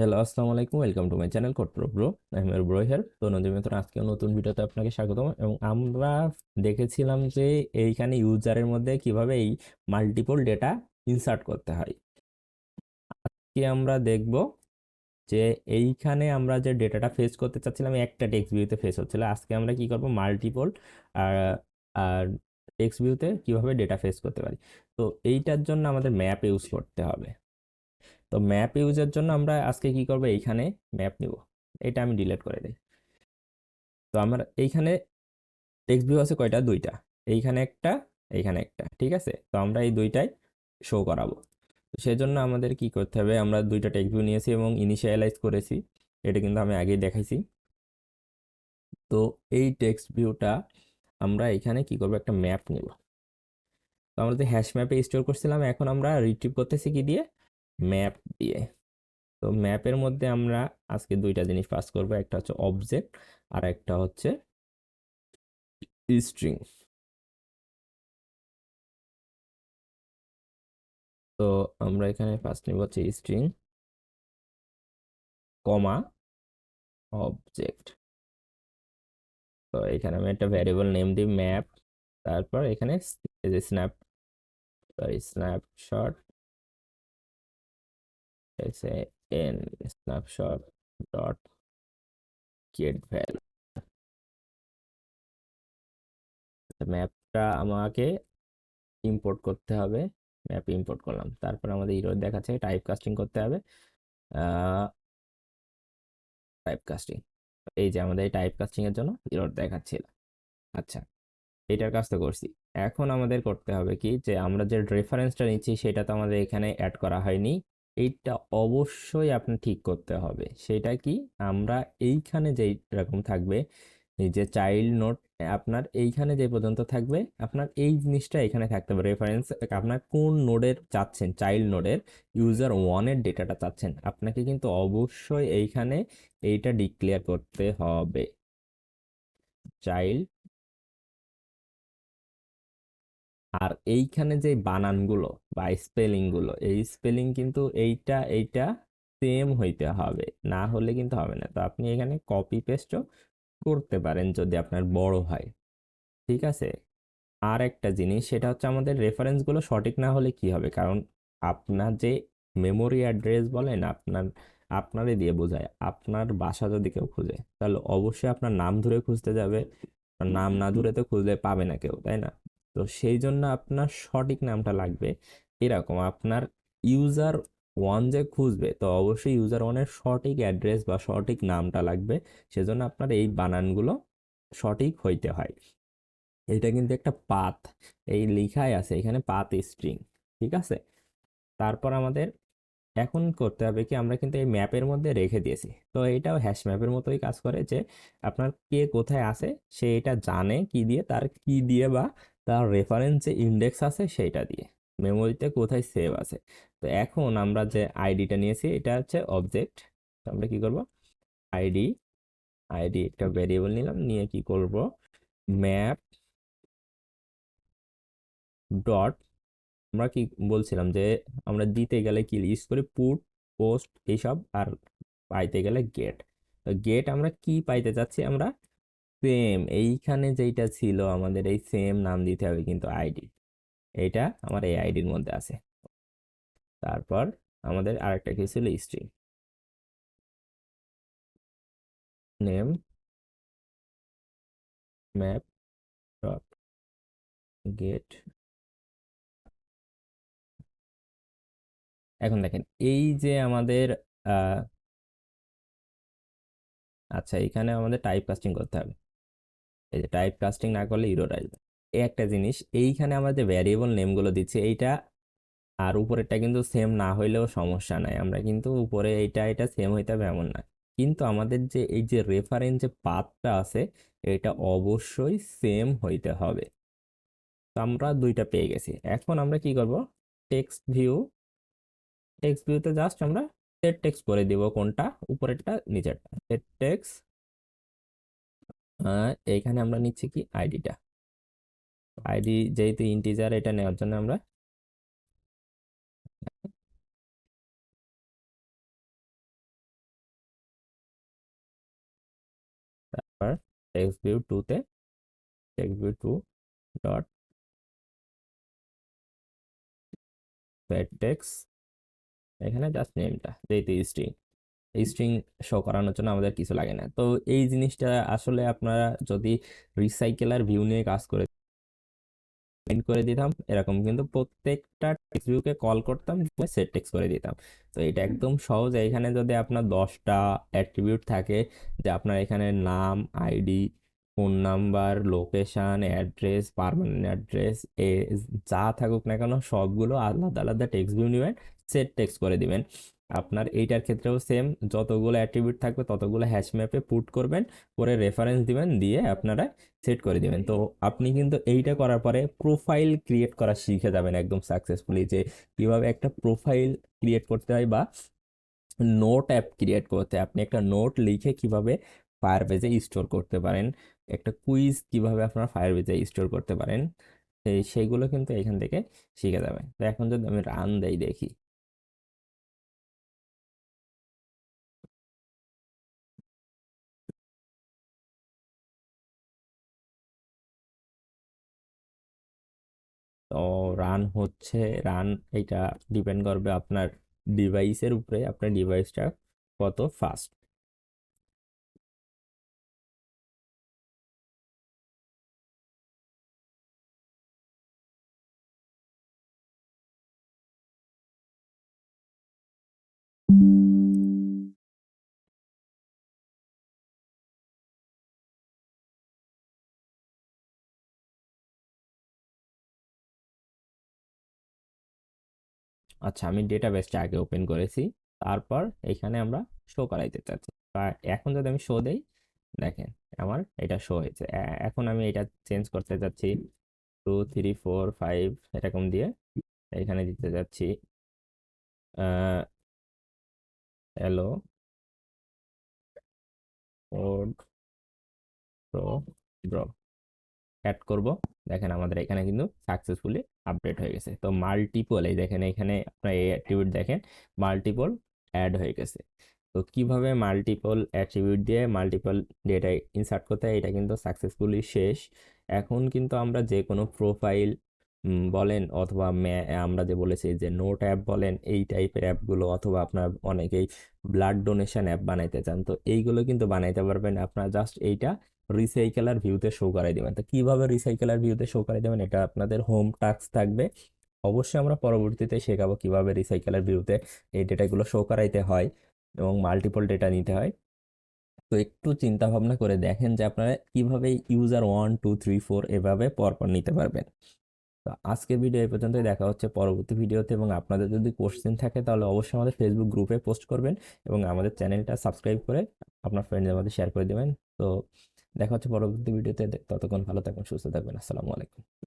Hello, আসসালামু আলাইকুম। Welcome to my channel CodePro bro. আমি আমার ব্রো হিয়ার। তো নদীর মতন আজকে নতুন ভিডিওতে আপনাকে স্বাগতম। এবং আমরা দেখেছিলাম যে এইখানে ইউজারের মধ্যে কিভাবে এই মাল্টিপল ডেটা ইনসার্ট করতে হয়। কি আমরা দেখব যে এইখানে আমরা যে ডেটাটা ফেস করতে চাচ্ছিলাম একটা টেক্সট ভিউতে ফেস হচ্ছিল। আজকে আমরা কি করব, মাল্টিপল আর আর টেক্সট ভিউতে কিভাবে ডেটা ফেস করতে পারি। তো এইটার জন্য আমাদের ম্যাপ ইউজ করতে হবে। তো ম্যাপ ইউজের জন্য আমরা আজকে কি করব, এইখানে ম্যাপ নিব। এটা আমি ডিলিট করে দিই। তো আমার এইখানে টেক্সট ভিউ আছে কয়টা, দুইটা। এইখানে একটা, এইখানে একটা, ঠিক আছে। তো আমরা এই দুইটাই শো করাবো। তো সেজন্য আমাদের কি করতে হবে, আমরা দুইটা টেক্সট ভিউ নিয়েছি এবং ইনিশিয়ালাইজ করেছি। এটা কিন্তু আমি আগেই দেখাইছি। তো এই টেক্সট ভিউটা আমরা এখানে কি করব, একটা ম্যাপ নিব। তো আমরা যে হ্যাশ ম্যাপে স্টোর করছিলাম, এখন আমরা রিট্রিভ করতেছি কি দিয়ে, ম্যাপ দিয়ে। তো ম্যাপের মধ্যে আমরা আজকে দুইটা জিনিস পাস করব, একটা হচ্ছে অবজেক্ট আর একটা হচ্ছে স্ট্রিং। তো আমরা এখানে ফার্স্ট নিব হচ্ছে স্ট্রিং কমা অবজেক্ট। তো এখানে আমি একটা ভ্যারিয়েবল নেম দিই ম্যাপ। তারপর এখানে এই যে স্ন্যাপশট এসে N snapshot dot gate value. ম্যাপটা আমাকে ইম্পোর্ট করতে হবে। ম্যাপ ইম্পোর্ট করলাম, তারপর আমাদের ইরর দেখাচ্ছে, টাইপ কাস্টিং করতে হবে। টাইপ কাস্টিং, এই যে আমাদের এই টাইপ কাস্টিং এর জন্য ইরর দেখাচ্ছিল। আচ্ছা, এটার কাজ তো করছি। এখন আমাদের করতে হবে কি, যে আমরা যে রেফারেন্সটা নিচ্ছি সেটা তো আমাদের এখানে অ্যাড করা হয়নি। এইটা অবশ্যই আপনার ঠিক করতে হবে। সেটা কি, আমরা এইখানে যেই রকম থাকবে, এই যে চাইল্ড নোড আপনার এইখানে যে পর্যন্ত থাকবে, আপনার এই জিনিসটা এখানে থাকতে হবে। রেফারেন্স আপনার কোন নোডের চাচ্ছেন, চাইল্ড নোডের ইউজার ওয়ানের ডেটাটা চাচ্ছেন, আপনাকে কিন্তু অবশ্যই এইখানে এইটা ডিক্লেয়ার করতে হবে, চাইল্ড। আর এইখানে যে বানানগুলো বা স্পেলিং গুলো, এই স্পেলিং কিন্তু এইটা এইটা সেম হইতে হবে, না হলে কিন্তু হবে না। তো আপনি এখানে কপি পেস্টও করতে পারেন যদি আপনার বড় হয়, ঠিক আছে। আর একটা জিনিস, সেটা হচ্ছে আমাদের রেফারেন্স গুলো সঠিক না হলে কি হবে, কারণ আপনার যে মেমোরি অ্যাড্রেস বলেন, আপনারই দিয়ে বোঝায়। আপনার বাসা যদি কেউ খুঁজে, তাহলে অবশ্যই আপনার নাম ধরে খুঁজতে যাবে। আর নাম না ধরে তো খুঁজলে পাবে না কেউ, তাই না? তো সেই জন্য আপনার সঠিক নামটা লাগবে। এরকম আপনার ইউজার ওয়ান যে খুঁজবে, তো অবশ্যই ইউজার ওয়ানের সঠিক অ্যাড্রেস বা সঠিক নামটা লাগবে। সেজন্য আপনার এই বানানগুলো সঠিক হইতে হয়। এটা কিন্তু একটা পাথ, এই লিখাই আছে এখানে পাথ স্ট্রিং, ঠিক আছে। তারপর আমাদের এখন করতে হবে কি, আমরা কিন্তু এই ম্যাপের মধ্যে রেখে দিয়েছি। তো এটাও হ্যাশ ম্যাপের মতোই কাজ করে, যে আপনার কে কোথায় আছে সে এটা জানে কি দিয়ে, তার কি দিয়ে বা তার রেফারেন্সে ইন্ডেক্স আছে সেইটা দিয়ে, মেমোরিতে কোথায় সেভ আছে। তো এখন আমরা যে আইডিটা নিয়েছি এটা হচ্ছে অবজেক্ট। তো আমরা কি করব, আইডি, আইডি একটা ভেরিয়েবল নিলাম, নিয়ে কি করব, ম্যাপ ডট, আমরা কি বলছিলাম যে আমরা দিতে গেলে কি ইউজ করি, পুট, পোস্ট এইসব, আর পাইতে গেলে গেট। তো গেট আমরা কি পাইতে চাচ্ছি, আমরা সেম এইখানে যেইটা ছিল আমাদের এই সেম নাম দিতে হবে কিন্তু আইডি, এইটা আমার এই আইডির মধ্যে আছে। তারপর আমাদের আরেকটা কি ছিল, string name map dot gate. এখন দেখেন এই যে আমাদের আহ, আচ্ছা, এখানে আমাদের টাইপ কাস্টিং করতে হবে। এই যে টাইপ কাস্টিং না করলে ইরর আসবে। এই একটা জিনিস, এইখানে আমরা যে ভ্যারিয়েবল নেমগুলো দিচ্ছি এইটা আর উপরেরটা কিন্তু সেম না হইলেও সমস্যা নাই, আমরা কিন্তু উপরে এইটা এটা সেম হইতে হবে এমন না। কিন্তু আমাদের যে এই যে রেফারেন্স যে পাথটা আছে, এটা অবশ্যই সেম হইতে হবে। তো আমরা দুইটা পেয়ে গেছি। এখন আমরা কি করব, টেক্সট ভিউ, টেক্সট ভিউতে জাস্ট আমরা সেট টেক্সট করে দিব, কোনটা, উপরেরটা নিচেরটা, সেট টেক্সট। এইখানে আমরা নিচ্ছি কি আইডিটা, আইডি যেহেতু ইন্টিজার, এটা নেওয়ার জন্য আমরা টেক্সট ভিউ 2 তে text view 2 dot set text, এখানে জাস্ট নেমটা যেহেতু স্ট্রিং, এই স্ট্রিং শো করানোর জন্য আমাদের কিছু লাগে না। তো এই জিনিসটা আসলে আপনারা যদি রিসাইকেলার ভিউ নিয়ে কাজ করে করে দিতাম এরকম, কিন্তু প্রত্যেকটা টেক্সট ভিউকে কল করতাম, সেট টেক্সট করে দিতাম। তো এটা একদম সহজ। এখানে যদি আপনার 10টা অ্যাট্রিবিউট থাকে, যে আপনার এখানে নাম, ID, phone number, location, address, permanent address, যা থাকুক না কেন সবগুলো আলাদা আলাদা টেক্সট ভিউ নেবেন, সেট টেক্সট করে দিবেন। আপনার এইটার ক্ষেত্রেও সেম, যতগুলো অ্যাট্রিবিউট থাকবে ততগুলো হ্যাশ ম্যাপে পুট করবেন, করে রেফারেন্স দিবেন, দিয়ে আপনারা সেট করে দিবেন। তো আপনি কিন্তু এইটা করার পরে প্রোফাইল ক্রিয়েট করা শিখে যাবেন একদম সাকসেসফুলি, যে কিভাবে একটা প্রোফাইল ক্রিয়েট করতে হয় বা নোট অ্যাপ ক্রিয়েট করতে হয়। আপনি একটা নোট লিখে কিভাবে ফায়ারবেজে স্টোর করতে পারেন, একটা কুইজ কিভাবে আপনারা ফায়ারবেজে স্টোর করতে পারেন, সেইগুলো কিন্তু এখান থেকে শিখে যাবেন। তো এখন যদি আমি রান দেই দেখি, তো রান হচ্ছে। রান, এটা ডিপেন্ড করবে আপনার ডিভাইসের উপরে, আপনার ডিভাইসটা কত ফাস্ট। আচ্ছা, আমি ডেটাবেসটা আগে ওপেন করেছি, তারপর এখানে আমরা শো করাইতে চাচ্ছি। বা এখন যদি আমি শো দেই, দেখেন আমার এটা শো হয়েছে। এখন আমি এটা চেঞ্জ করতে চাচ্ছি 2 3 4 5 এরকম দিয়ে, এখানে দিতে যাচ্ছি hello code pro bro, add করব। দেখেন আমাদের এখানে কিন্তু সাকসেসফুলি আপডেট হয়ে গেছে। তো মাল্টিপল, এই দেখেন এখানে আপনার এই অ্যাট্রিবিউট দেখেন মাল্টিপল অ্যাড হয়ে গেছে। তো কিভাবে মাল্টিপল অ্যাট্রিবিউট দিয়ে মাল্টিপল ডেটা ইনসার্ট করতে হয়, এটা কিন্তু সাকসেসফুলি শেষ। এখন কিন্তু আমরা যে কোনো প্রোফাইল বলেন, অথবা আমরা যে বলেছি যে নোট অ্যাপ বলেন, এই টাইপের অ্যাপগুলো, অথবা আপনার অনেকেই ব্লাড ডোনেশন অ্যাপ বানাইতে চান, তো এইগুলো কিন্তু বানাইতে পারবেন। আপনারা জাস্ট এইটা রিসাইকেলার ভিউতে শো করাই দিবেন। তো কিভাবে রিসাইকেলার ভিউতে শো করাই দেবেন, এটা আপনাদের হোম টাস্ক থাকবে। অবশ্যই আমরা পরবর্তীতে শেখাবো কিভাবে রিসাইকেলার ভিউতে এই ডেটাগুলো শো করাইতে হয় এবং মাল্টিপল ডেটা নিতে হয়। তো একটু চিন্তা ভাবনা করে দেখেন যে আপনারা কিভাবে ইউজার 1 2 3 4 এভাবে পরপর নিতে পারবেন। তো আজকের ভিডিও এই পর্যন্তই, দেখা হচ্ছে পরবর্তী ভিডিওতে। এবং আপনাদের যদি কোশ্চেন থাকে তাহলে অবশ্যই আমাদের ফেসবুক গ্রুপে পোস্ট করবেন, এবং আমাদের চ্যানেলটা সাবস্ক্রাইব করে আপনার ফ্রেন্ডদের মধ্যে শেয়ার করে দেবেন। তো দেখা হচ্ছে পরবর্তী ভিডিওতে, ততক্ষণ ভালো থাকুন, সুস্থ থাকবেন, আসসালামু আলাইকুম।